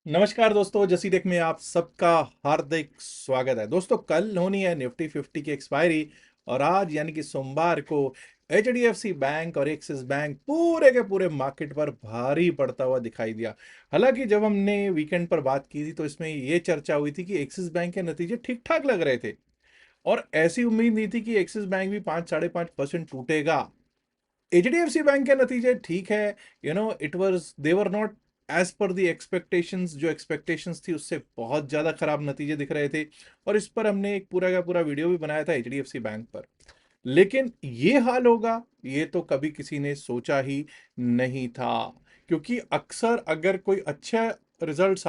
नमस्कार दोस्तों, जसी टेक में आप सबका हार्दिक स्वागत है। दोस्तों, कल होनी है निफ्टी 50 की एक्सपायरी और आज यानी कि सोमवार को एचडीएफसी बैंक और एक्सिस बैंक पूरे के पूरे मार्केट पर भारी पड़ता हुआ दिखाई दिया। हालांकि जब हमने वीकेंड पर बात की थी तो इसमें ये चर्चा हुई थी कि एक्सिस बैंक के नतीजे ठीक ठाक लग रहे थे और ऐसी उम्मीद नहीं थी कि एक्सिस बैंक भी 5-5.5% टूटेगा। एचडीएफसी बैंक के नतीजे ठीक है। It was however not as per the expectations. जो एक्सपेक्टेशंस थी उससे बहुत ज्यादा खराब नतीजे दिख रहे थे और इस पर हमने एक पूरा का पूरा वीडियो भी बनाया था एचडीएफसी बैंक पर। लेकिन ये हाल होगा ये तो कभी किसी ने सोचा ही नहीं था, क्योंकि अक्सर अगर कोई अच्छे रिजल्ट्स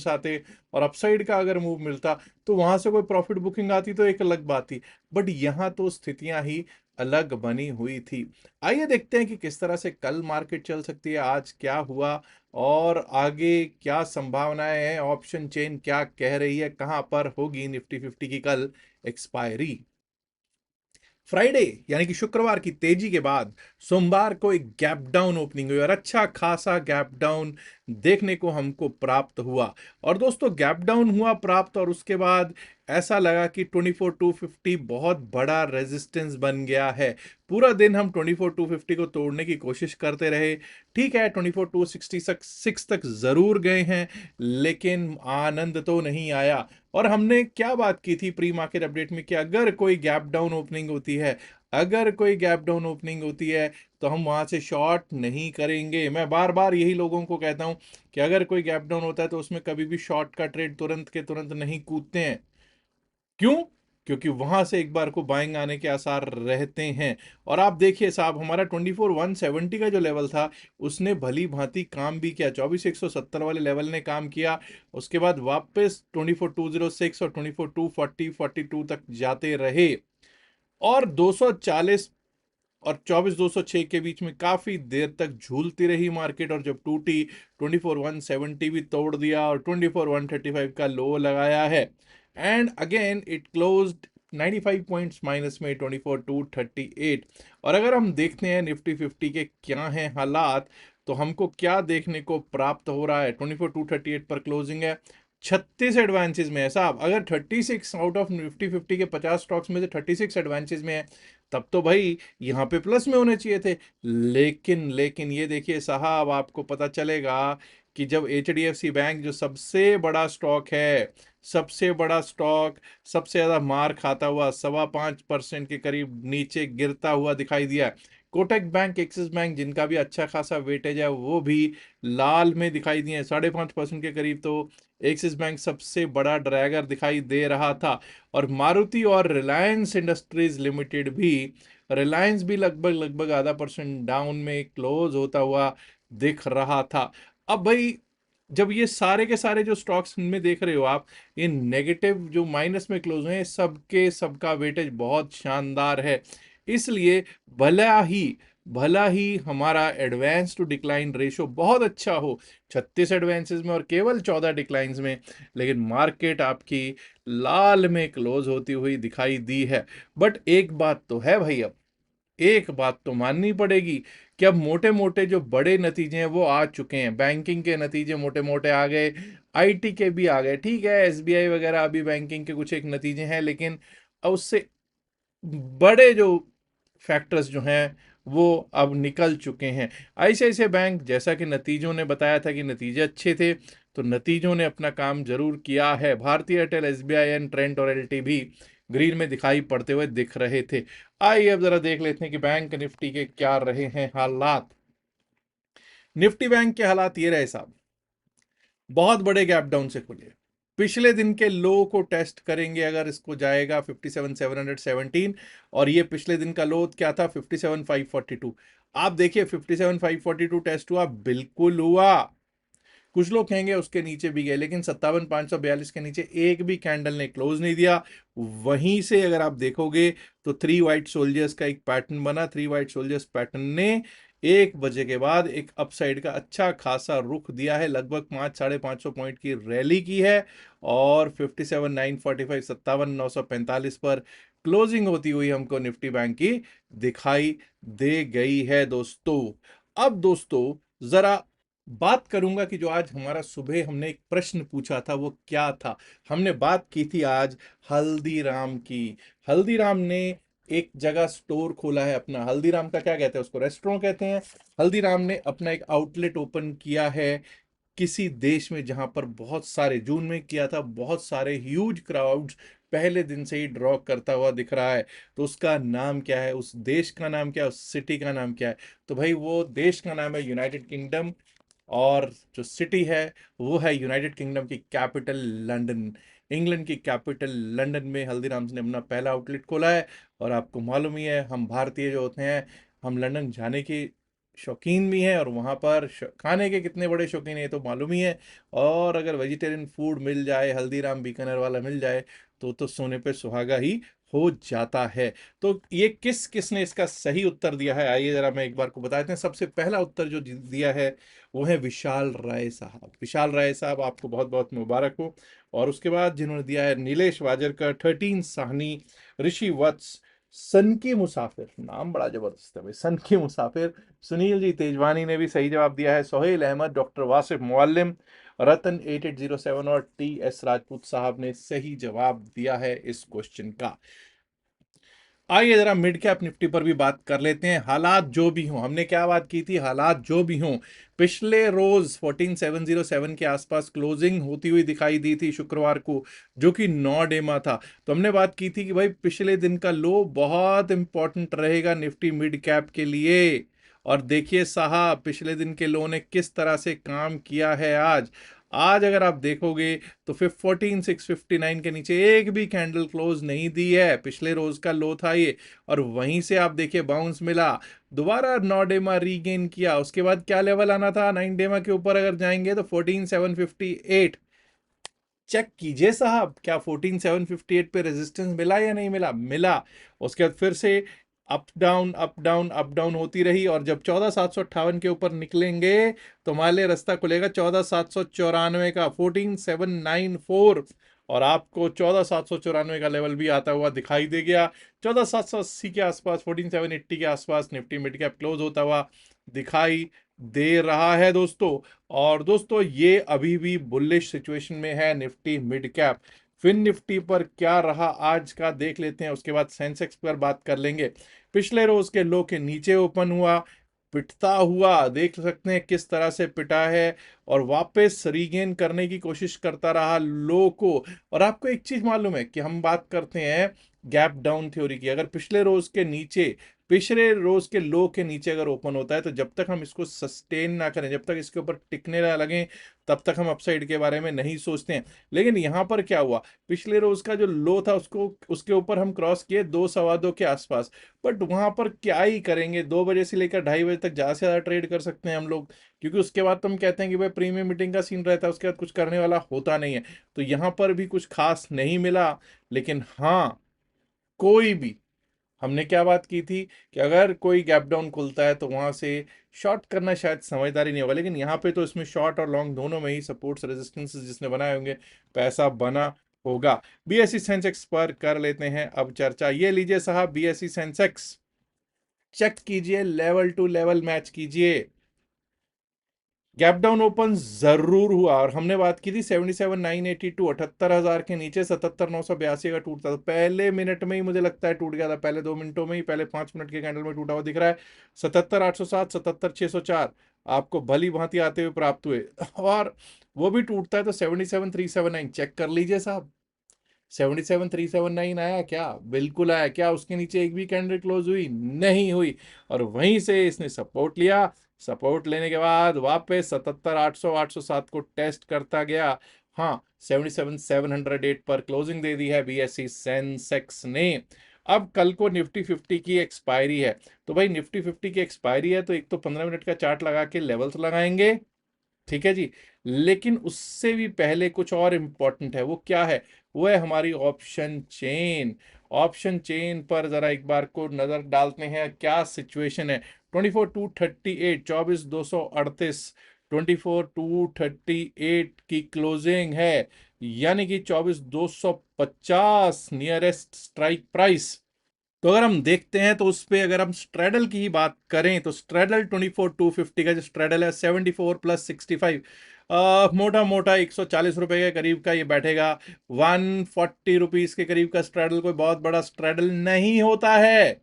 आते और अपसाइड का अगर मूव मिलता तो वहां से कोई प्रॉफिट बुकिंग आती तो एक अलग बात थी। बट यहां तो स्थितियां ही अलग बनी हुई थी। आइए देखते हैं कि किस तरह से कल मार्केट चल सकती है, आज क्या हुआ और आगे क्या संभावनाएं हैं, ऑप्शन चेन क्या कह रही है, कहां पर होगी निफ्टी 50 की कल एक्सपायरी। फ्राइडे यानी कि शुक्रवार की तेजी के बाद सोमवार को एक गैप डाउन ओपनिंग हुई और अच्छा खासा गैप डाउन देखने को हमको प्राप्त हुआ। और दोस्तों, गैप डाउन हुआ प्राप्त और उसके बाद ऐसा लगा कि 24,250 बहुत बड़ा रेजिस्टेंस बन गया है। पूरा दिन हम 24,250 को तोड़ने की कोशिश करते रहे। ठीक है, 24,266 तक जरूर गए हैं, लेकिन आनंद तो नहीं आया। और हमने क्या बात की थी प्री मार्केट अपडेट में कि अगर कोई गैप डाउन ओपनिंग होती है तो हम वहां से शॉर्ट नहीं करेंगे। मैं बार बार यही लोगों को कहता हूं कि अगर कोई गैप डाउन होता है तो उसमें कभी भी शॉर्ट का ट्रेड तुरंत के तुरंत नहीं कूदते हैं। क्यों? क्योंकि वहां से एक बार को बाइंग आने के आसार रहते हैं। और आप देखिए साहब, हमारा 24,170 का जो लेवल था उसने भली भांति काम भी किया। 24,170 वाले लेवल ने काम किया। उसके बाद वापस 24,206 और 24,240 तक जाते रहे और 240 और 24,206 के बीच में काफी देर तक झूलती रही मार्केट। और जब टूटी 24,170 भी तोड़ दिया और 24,135 का लो लगाया है। And again it closed 95 points minus में 24,238। और अगर हम देखते हैं निफ्टी 50 के क्या हैं हालात, तो हमको क्या देखने को प्राप्त हो रहा है। 24,238 पर क्लोजिंग है। 36 एडवांसेस में है साहब। अगर 36 आउट ऑफ निफ्टी 50 के 50 स्टॉक्स में से 36 एडवांसेस में है, तब तो भाई यहाँ पे प्लस में होने चाहिए थे। लेकिन ये देखिए साहब, आपको पता चलेगा कि जब एचडीएफसी बैंक जो सबसे बड़ा स्टॉक है, सबसे बड़ा स्टॉक सबसे ज्यादा मार खाता हुआ 5.25% के करीब नीचे गिरता हुआ दिखाई दिया। कोटक बैंक, एक्सिस बैंक जिनका भी अच्छा खासा वेटेज है वो भी लाल में दिखाई दिए। 5.5% के करीब तो एक्सिस बैंक सबसे बड़ा ड्रैगर दिखाई दे रहा था। और मारुति और रिलायंस भी लगभग लगभग आधा परसेंट डाउन में क्लोज होता हुआ दिख रहा था। अब भाई, जब ये सारे के सारे जो स्टॉक्स इनमें देख रहे हो आप, ये नेगेटिव जो माइनस में क्लोज हुए हैं, सबके सबका वेटेज बहुत शानदार है। इसलिए भला ही हमारा एडवांस टू डिक्लाइन रेशो बहुत अच्छा हो, 36 एडवांसेस में और केवल 14 डिक्लाइंस में, लेकिन मार्केट आपकी लाल में क्लोज होती हुई दिखाई दी है। बट एक बात तो है भाई, अब एक बात तो माननी पड़ेगी कि अब मोटे मोटे जो बड़े नतीजे हैं वो आ चुके हैं। बैंकिंग के नतीजे मोटे मोटे आ गए, आईटी के भी आ गए। ठीक है, एसबीआई वगैरह अभी बैंकिंग के कुछ एक नतीजे हैं, लेकिन अब उससे बड़े जो फैक्टर्स जो हैं वो अब निकल चुके हैं। आईसीआईसीआई बैंक, जैसा कि नतीजों ने बताया था कि नतीजे अच्छे थे, तो नतीजों ने अपना काम जरूर किया है। भारतीय एयरटेल, एसबीआई एंड ट्रेंट और एलटी भी ग्रीन में दिखाई पड़ते हुए दिख रहे थे। आइए अब जरा देख लेते हैं कि बैंक निफ्टी के क्या रहे हैं हालात। निफ्टी बैंक के हालात ये रहे साहब, बहुत बड़े गैप डाउन से खुले। पिछले दिन के लो को टेस्ट करेंगे अगर इसको जाएगा 57,717। और ये पिछले दिन का लो क्या था? 57,542। आप देखिए 57,542 टेस्ट हुआ, बिल्कुल हुआ। कुछ लोग कहेंगे उसके नीचे भी गए, लेकिन 57,542 के नीचे एक भी कैंडल ने क्लोज नहीं दिया। वहीं से अगर आप देखोगे तो थ्री वाइट सोल्जर्स का एक पैटर्न बना। थ्री वाइट सोल्जर्स पैटर्न ने 1 बजे के बाद एक अपसाइड का अच्छा खासा रुख दिया है। लगभग 500-550 पॉइंट की रैली की है और 57,945, 57,945 पर क्लोजिंग होती हुई हमको निफ्टी बैंक की दिखाई दे गई है दोस्तों। अब दोस्तों, जरा बात करूंगा कि जो आज हमारा सुबह हमने एक प्रश्न पूछा था वो क्या था। हमने बात की थी आज हल्दीराम की। हल्दीराम ने एक जगह स्टोर खोला है अपना। हल्दीराम का क्या कहते हैं, उसको रेस्टोरेंट कहते हैं। हल्दीराम ने अपना एक आउटलेट ओपन किया है किसी देश में, जहां पर बहुत सारे, जून में किया था, बहुत सारे ह्यूज क्राउड्स पहले दिन से ही ड्रॉ करता हुआ दिख रहा है। तो उसका नाम क्या है, उस देश का नाम क्या है, उस सिटी का नाम क्या है? तो भाई वो देश का नाम है यूनाइटेड किंगडम, और जो सिटी है वो है यूनाइटेड किंगडम की कैपिटल लंदन। इंग्लैंड की कैपिटल लंदन में हल्दीराम्स ने अपना पहला आउटलेट खोला है। और आपको मालूम ही है, हम भारतीय जो होते हैं, हम लंदन जाने की शौकीन भी हैं, और वहाँ पर खाने के कितने बड़े शौकीन हैं ये तो मालूम ही है। और अगर वेजिटेरियन फूड मिल जाए, हल्दीराम बीकानेर वाला मिल जाए, तो सोने पे सुहागा ही हो जाता है। तो ये किस किसने इसका सही उत्तर दिया है, आइए जरा मैं एक बार को बता देते हैं। सबसे पहला उत्तर जो दिया है वो है विशाल राय साहब। विशाल राय साहब, आपको बहुत बहुत मुबारक हो। और उसके बाद जिन्होंने दिया है नीलेश वाजरकर, 13 साहनी, ऋषि वत्स, सन की मुसाफिर, नाम बड़ा जबरदस्त है भाई, सन की मुसाफिर, सुनील जी तेजवानी ने भी सही जवाब दिया है, सोहेल अहमद, डॉक्टर वासिफ मुअल्लिम, रतन 8807 और टी एस राजपूत साहब ने सही जवाब दिया है इस क्वेश्चन का। आइए जरा मिड कैप निफ्टी पर भी बात कर लेते हैं। हालात जो भी हों, हमने क्या बात की थी, हालात जो भी हों, पिछले रोज 14707 के आसपास क्लोजिंग होती हुई दिखाई दी थी शुक्रवार को, जो कि 9 डेमा था। तो हमने बात की थी कि भाई पिछले दिन का लो बहुत इंपॉर्टेंट रहेगा निफ्टी मिड कैप के लिए। और देखिए साहब, पिछले दिन के लो ने किस तरह से काम किया है आज। आज अगर आप देखोगे तो फिर 14659 के नीचे एक भी कैंडल क्लोज नहीं दी है। पिछले रोज का लो था ये, और वहीं से आप देखिए बाउंस मिला, दोबारा 9 डेमा रीगेन किया। उसके बाद क्या लेवल आना था, 9 डेमा के ऊपर अगर जाएंगे तो 14758। चेक कीजिए साहब, क्या 14758 पे रेजिस्टेंस मिला या नहीं मिला? मिला। उसके बाद फिर से up down up down up down होती रही, और जब 14758 के ऊपर निकलेंगे तो हमारे लिए रास्ता खुलेगा 14794 का, 14794। और आपको 14794 का लेवल भी आता हुआ दिखाई दे गया। 14780 के आसपास, 14780 के आसपास निफ्टी मिड कैप क्लोज होता हुआ दिखाई दे रहा है दोस्तों। और दोस्तों ये अभी भी बुलिश सिचुएशन में है Nifty mid cap. Fin Nifty पर क्या रहा आज का देख लेते हैं, उसके बाद सेंसेक्स पर बात कर लेंगे। पिछले रोज के लो के नीचे ओपन हुआ, पिटता हुआ देख सकते हैं किस तरह से पिटा है, और वापस रीगेन करने की कोशिश करता रहा लो को। और आपको एक चीज मालूम है कि हम बात करते हैं गैप डाउन थ्योरी की, अगर पिछले रोज के लो के नीचे अगर ओपन होता है, तो जब तक हम इसको सस्टेन ना करें, जब तक इसके ऊपर टिकने ना लगे, तब तक हम अपसाइड के बारे में नहीं सोचते हैं। लेकिन यहां पर क्या हुआ, पिछले रोज का जो लो था उसको, उसके ऊपर हम क्रॉस किए 2 सवा 2 के आसपास। बट वहां पर क्या ही करेंगे, 2 बजे से लेकर 2:30 बजे तक ज्यादा से ज्यादा ट्रेड कर सकते हैं हम लोग, क्योंकि उसके बाद तो हम कहते हैं कि भाई प्रीमियम मीटिंग का सीन रहता है, उसके बाद कुछ करने वाला होता नहीं है। तो यहां पर भी कुछ खास नहीं मिला। लेकिन हाँ, कोई भी, हमने क्या बात की थी कि अगर कोई गैप डाउन खुलता है तो वहां से शॉर्ट करना शायद समझदारी नहीं होगा, लेकिन यहाँ पे तो इसमें शॉर्ट और लॉन्ग दोनों में ही सपोर्ट्स रेजिस्टेंस जिसने बनाए होंगे, पैसा बना होगा। बीएसई सेंसेक्स पर कर लेते हैं अब चर्चा। ये लीजिए साहब, बीएसई सेंसेक्स चेक कीजिए, लेवल टू लेवल मैच कीजिए। गैप डाउन ओपन जरूर हुआ, और हमने बात की थी 77,982, 78,000 के नीचे 77,982 का टूटता था। पहले मिनट में ही मुझे लगता है टूट गया था, पहले 2 मिनटों में ही, पहले 5 मिनट के कैंडल में टूटा हुआ दिख रहा है। 77,807, 77,604 आपको भली भांति आते हुए प्राप्त हुए। और वो भी टूटता है तो 77,379 चेक कर लीजिए साहब। 77,379 आया क्या? बिल्कुल आया क्या? उसके नीचे एक भी कैंडल क्लोज हुई नहीं हुई, और वहीं से इसने सपोर्ट लिया। सपोर्ट लेने के बाद वापस 77,800, 807 को टेस्ट करता गया। हाँ, 77,708 पर क्लोजिंग दे दी है बीएसई सेंसेक्स ने। अब कल को निफ्टी 50 की एक्सपायरी है, तो भाई निफ्टी 50 की एक्सपायरी है तो एक तो 15 मिनट का चार्ट लगा के लेवल्स लगाएंगे, ठीक है जी। लेकिन उससे भी पहले कुछ और इंपॉर्टेंट है, वो क्या है? वो है हमारी ऑप्शन चेन। ऑप्शन चेन पर जरा एक बार को नजर डालते हैं, क्या सिचुएशन है। 24,238, 24,238, 24,238 की क्लोजिंग है, यानी कि 24,250 नियरेस्ट स्ट्राइक प्राइस। तो अगर हम देखते हैं तो उस पे अगर हम स्ट्रेडल की ही बात करें तो स्ट्रेडल 24,250 का जो स्ट्रेडल है 74 प्लस 65, मोटा मोटा 140 रुपए के करीब का ये बैठेगा। 140 रुपीज के करीब का स्ट्रेडल कोई बहुत बड़ा स्ट्रेडल नहीं होता है,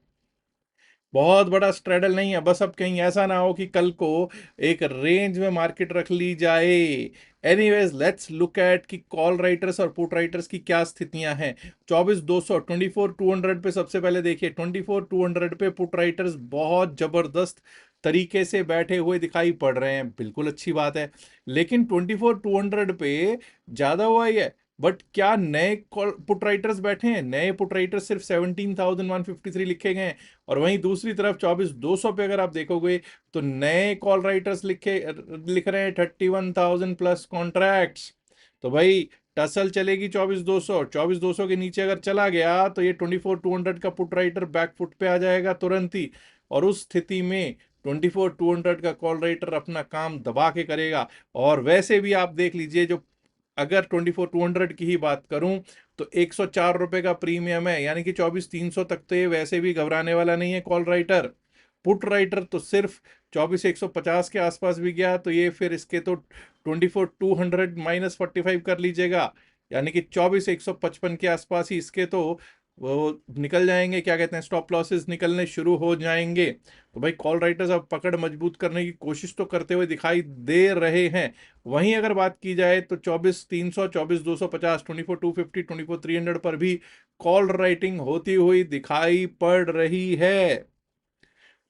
बहुत बड़ा स्ट्रेडल नहीं है। बस अब कहीं ऐसा ना हो कि कल को एक रेंज में मार्केट रख ली जाए। एनीवेज लेट्स लुक एट कि कॉल राइटर्स और पुट राइटर्स की क्या स्थितियां हैं। 24,200 24,200 पे सबसे पहले देखिए, 24,200 पे पुट राइटर्स बहुत जबरदस्त तरीके से बैठे हुए दिखाई पड़ रहे हैं, बिल्कुल अच्छी बात है। लेकिन 24,200 पे ज्यादा हुआ ही है। बट क्या नए पुट राइटर्स बैठे हैं? नए पुट राइटर्स सिर्फ 17,153 लिखे गए हैं। और वहीं दूसरी तरफ 24,200 पे अगर आप देखोगे तो नए कॉल राइटर्स लिख रहे हैं 31,000 प्लस कॉन्ट्रैक्ट्स। तो भाई टसल चलेगी 24,200, 24,200 के नीचे अगर चला गया तो ये 24,200 का पुट राइटर बैक फुट पे आ जाएगा तुरंत ही। और उस स्थिति में 24,200 का कॉल राइटर अपना काम दबा के करेगा। और वैसे भी आप देख लीजिए, जो अगर 24,200 की ही बात करूं तो 104 रुपए का प्रीमियम है, यानी कि 24,300 तक तो ये वैसे भी घबराने वाला नहीं है कॉल राइटर। पुट राइटर तो सिर्फ 24,150 के आसपास भी गया तो ये फिर इसके तो 24,200 माइनस 45 कर लीजिएगा, यानी कि 24,155 के आसपास ही इसके तो वो निकल जाएंगे, क्या कहते हैं, स्टॉप लॉसेस निकलने शुरू हो जाएंगे। तो भाई कॉल राइटर्स अब पकड़ मजबूत करने की कोशिश तो करते हुए दिखाई दे रहे हैं। वहीं अगर बात की जाए तो 24,300 24,250 24,250 24,300 पर भी कॉल राइटिंग होती हुई दिखाई पड़ रही है।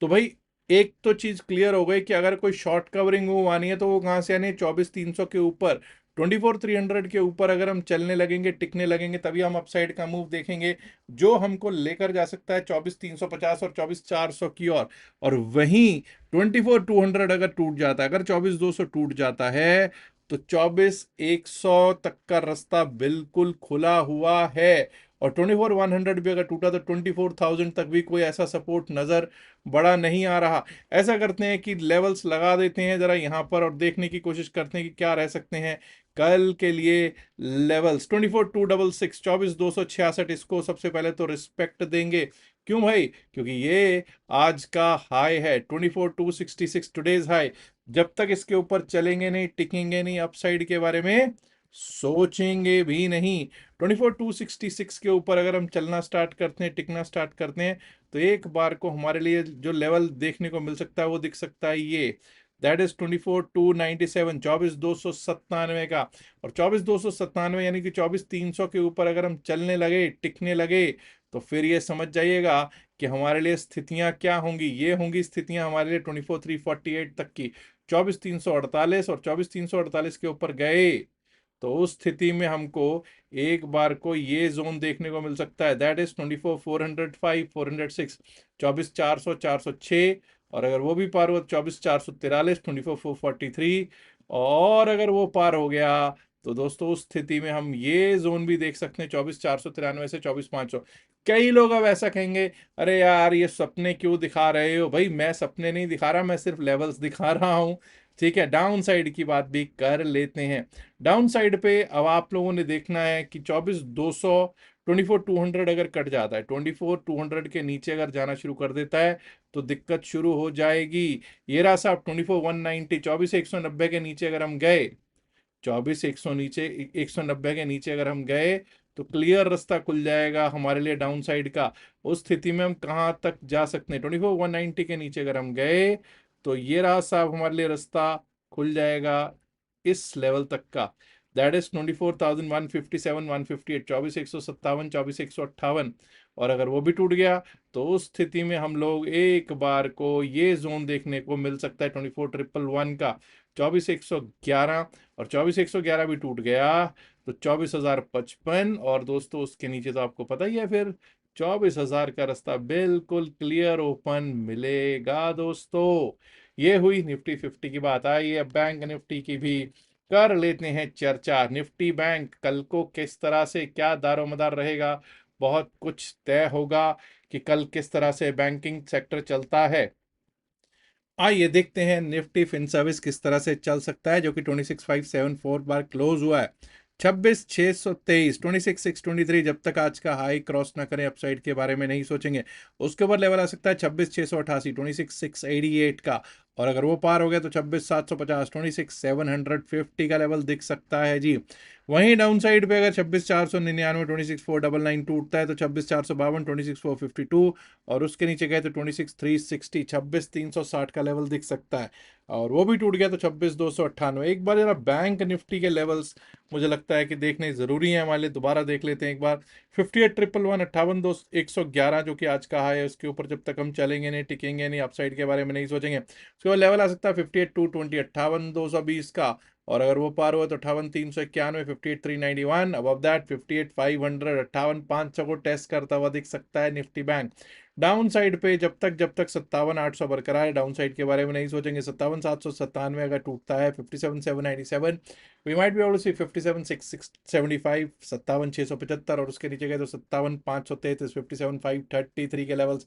तो भाई एक तो चीज क्लियर हो गई कि अगर कोई शॉर्ट कवरिंग मूव आनी है तो वो कहां से आनी है? 24,300 के ऊपर, 24,300 के ऊपर अगर हम चलने लगेंगे, टिकने लगेंगे, तभी हम अपसाइड का मूव देखेंगे जो हमको लेकर जा सकता है 24,350 और 24,400 की ओर। और वहीं 24,200 अगर टूट जाता है, अगर 24,200 टूट जाता है तो 24,100 तक का रास्ता बिल्कुल खुला हुआ है। और 24,100 भी अगर टूटा तो 24,000 तक भी कोई ऐसा सपोर्ट नजर बड़ा नहीं आ रहा। ऐसा करते हैं कि लेवल्स लगा देते हैं जरा यहाँ पर और देखने की कोशिश करते हैं कि क्या रह सकते हैं कल के लिए लेवल्स। 24,266 24,266 इसको सबसे पहले तो रिस्पेक्ट देंगे। क्यों भाई? क्योंकि ये आज का हाई है, 24,266 टुडेज हाई। जब तक इसके ऊपर चलेंगे नहीं, टिकेंगे नहीं, अपसाइड के बारे में सोचेंगे भी नहीं। 24,266 के ऊपर अगर हम चलना स्टार्ट करते हैं, टिकना स्टार्ट करते हैं, तो एक बार को हमारे लिए जो लेवल देखने को मिल सकता है वो दिख सकता है ये, दैट इज 24,297 24,297 का। और 24,297 यानी कि 24,300 के ऊपर अगर हम चलने लगे, टिकने लगे, तो फिर ये समझ जाइएगा कि हमारे लिए स्थितियां क्या होंगी। ये होंगी स्थितियां हमारे लिए 24,348 तक की। 24,348 और 24,348 के ऊपर गए तो उस स्थिति में हमको एक बार को ये जोन देखने को मिल सकता है, दैट इज 24,405 406, 24,400 406। और अगर वो भी पार हुआ 24,443 24,443। और अगर वो पार हो गया तो दोस्तों उस स्थिति में हम ये जोन भी देख सकते हैं 24,493 से 24,500। कई लोग अब ऐसा कहेंगे, अरे यार ये सपने क्यों दिखा रहे हो? भाई मैं सपने नहीं दिखा रहा, मैं सिर्फ लेवल्स दिखा रहा हूं। ठीक है, डाउन साइड की बात भी कर लेते हैं। डाउन साइड पे अब आप लोगों ने देखना है कि 24,200 24,200 अगर कट जाता है, 24,200 के नीचे अगर जाना शुरू कर देता है तो दिक्कत शुरू हो जाएगी। ये रहा साहब 24,190, 24,190 के नीचे अगर हम गए, 24,100 नीचे 190 के नीचे अगर हम गए तो क्लियर रास्ता खुल जाएगा हमारे लिए डाउन साइड का। उस स्थिति में हम कहाँ तक जा सकते हैं? 24,190 के नीचे अगर हम गए तो ये रहा साहब हमारे लिए रास्ता खुल जाएगा इस लेवल तक का, दैट इज 24,157 158, 24,157 24,158। और अगर वो भी टूट गया तो उस स्थिति में हम लोग एक बार को ये जोन देखने को मिल सकता है 24,111 का, 24,111। और 24,111 भी टूट गया तो 24,055। और दोस्तों उसके नीचे तो आपको पता ही है, फिर 24,000 का रास्ता बिल्कुल क्लियर ओपन मिलेगा दोस्तों। ये हुई निफ्टी 50 की बात। आई अब बैंक निफ्टी की भी कर लेते हैं चर्चा। निफ्टी बैंक कल को किस तरह से क्या दारोमदार रहेगा, बहुत कुछ तय होगा कि कल किस तरह से बैंकिंग सेक्टर चलता है। आइए देखते हैं निफ्टी फिन सर्विस किस तरह से चल सकता है, जो कि 26,574 बार क्लोज हुआ है। 26,623, 26,623, जब तक आज का हाई क्रॉस ना करें अपसाइड के बारे में नहीं सोचेंगे। उसके ऊपर लेवल आ सकता है 26,688, 26,688 का, और अगर वो पार हो गया तो 26,750, 26,750 का लेवल दिख सकता है जी। वहीं डाउन साइड पे अगर 26,499, 26,499 टूटता है तो 26,452, 26,452, और उसके नीचे गए तो 26,360, 26,360 का लेवल दिख सकता है, और वो भी टूट गया तो 26,298। एक बार जरा बैंक निफ्टी के लेवल्स मुझे लगता है कि देखने ज़रूरी है हमारे लिए, दोबारा देख लेते हैं एक बार। 58,111, 58,111 जो कि आज का हाई है, उसके ऊपर जब तक हम चलेंगे नहीं, टिकेंगे नहीं, अपसाइड के बारे में नहीं सोचेंगे, उसके बाद लेवल आ सकता है 58,220, 58,220 का, और अगर वो पार हुआ तो 58,391, 58,391, अबव दैट 58,500, 58,500 को टेस्ट करता हुआ दिख सकता है निफ्टी बैंक। डाउन साइड पे जब तक 57,800 बरकरार है, डाउन साइड के बारे में नहीं सोचेंगे। 57,797 अगर टूटता है, 57,797, we might be able to see 57,675, 57,675, और उसके नीचे गए तो 57,533, 57,533 के लेवल्स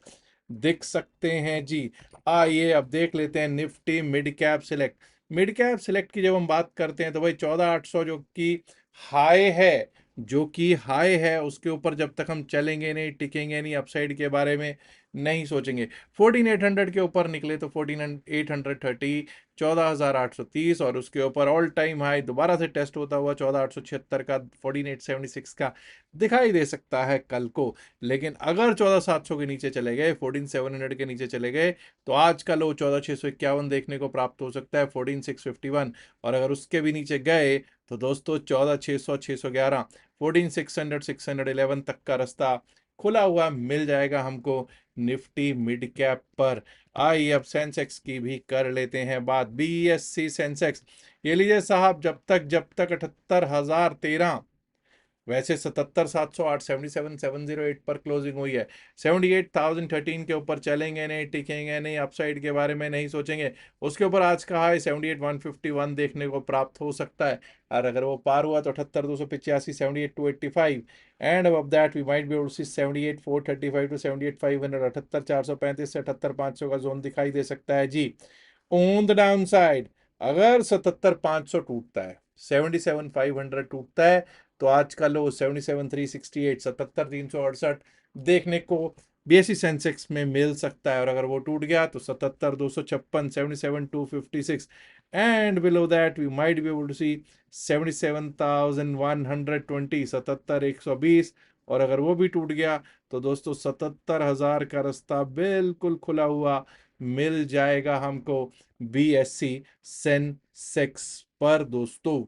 दिख सकते हैं जी। आइए अब देख लेते हैं Nifty mid cap select. Mid cap select की जब हम बात करते हैं तो भाई 14,800 हाई है जो कि हाई है, उसके ऊपर जब तक हम चलेंगे नहीं, टिकेंगे नहीं, अपसाइड के बारे में नहीं सोचेंगे। 14,800 के ऊपर निकले तो 14,830, 14,830, और उसके ऊपर ऑल टाइम हाई दोबारा से टेस्ट होता हुआ 14,876 का, 14,876 का दिखाई दे सकता है कल को। लेकिन अगर 14,700 के नीचे चले गए, 14,700 के नीचे चले गए, तो आज का लो 14,651 देखने को प्राप्त हो सकता है, 14,651, और अगर उसके भी नीचे गए तो दोस्तों 14,600, 611, 14,600, 611 तक का रास्ता खुला हुआ मिल जाएगा हमको निफ्टी मिड कैप पर। आइए अब सेंसेक्स की भी कर लेते हैं बात। बीएससी सेंसेक्स, ये लीजिए साहब, जब तक 78,013, वैसे 77,708, 77,708 पर क्लोजिंग हुई है। 78,013 के ऊपर चलेंगे नहीं, टिकेंगे नहीं, अपसाइड के बारे में नहीं सोचेंगे। उसके ऊपर आज का हाई 78,151 देखने को प्राप्त हो सकता है, और अगर वो पार हुआ तो 78,285, 78,285, एंड अब that we might be able to see 78,435 to 78,500, 78,435 से 78,500 का जोन दिखाई दे सकता है जी। ऑन द डाउन साइड अगर 77,500 टूटता है, 77,500 टूटता है, तो आज का लो 77,368, 77,368 देखने को बीएसई सेंसेक्स में मिल सकता है, और अगर वो टूट गया तो 77,256, 77,256, and below that we might be able to see 77,120, 77,120, और अगर वो भी टूट गया तो दोस्तों 77,000 का रास्ता बिल्कुल खुला हुआ मिल जाएगा हमको बीएससी सेंसेक्स पर दोस्तों।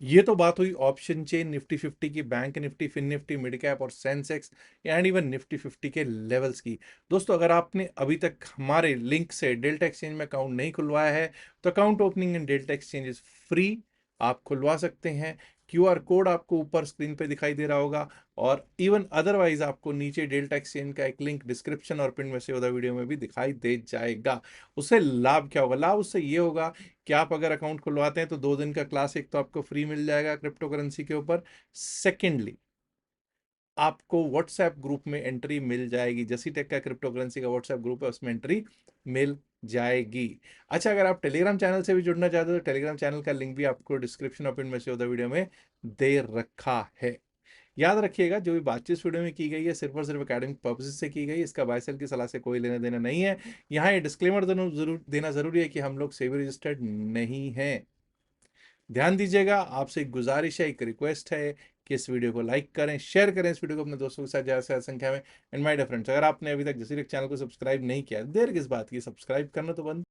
ये तो बात हुई ऑप्शन चेन निफ्टी 50 की, Bank Nifty, Fin Nifty, mid cap और सेंसेक्स एंड इवन निफ्टी 50 के लेवल्स की। दोस्तों अगर आपने अभी तक हमारे लिंक से डेल्टा एक्सचेंज में अकाउंट नहीं खुलवाया है तो account opening in delta exchange is free, आप खुलवा सकते हैं। क्यूआर कोड आपको ऊपर स्क्रीन पे दिखाई दे रहा होगा, और इवन अदरवाइज आपको नीचे डेल्टा एक्सचेंज का एक लिंक डिस्क्रिप्शन और पिन में से होता वीडियो में भी दिखाई दे जाएगा। उससे लाभ क्या होगा? लाभ उससे ये होगा कि आप अगर अकाउंट खुलवाते हैं तो 2 दिन का क्लास एक तो आपको फ्री मिल जाएगा क्रिप्टो करेंसी के ऊपर। सेकेंडली, आपको व्हाट्सएप ग्रुप में एंट्री मिल जाएगी, जसी टेक का क्रिप्टो करेंसी का व्हाट्सएप ग्रुप है, उसमें एंट्री मिल जाएगी। अच्छा, अगर आप टेलीग्राम चैनल से भी जुड़ना चाहते हो तो टेलीग्राम चैनल का लिंक भी आपको डिस्क्रिप्शन और पिन में से होता वीडियो में दे रखा है। याद रखिएगा, जो भी बातचीत इस वीडियो में की गई है सिर्फ और सिर्फ एकेडमिक पर्पसेस से की गई है, इसका बाय सेल की सलाह से कोई लेना देना नहीं है। यहाँ ये डिस्क्लेमर देना जरूरी है कि हम लोग सेबी रजिस्टर्ड नहीं है। ध्यान दीजिएगा, आपसे एक गुजारिश है, एक रिक्वेस्ट है कि इस वीडियो को लाइक करें, शेयर करें इस वीडियो को अपने दोस्तों के साथ ज़्यादा से ज़्यादा संख्या में। एंड माय डियर फ्रेंड्स, अगर आपने अभी तक जसीरेक चैनल को सब्सक्राइब नहीं किया, देर किस बात की, सब्सक्राइब करना तो बंद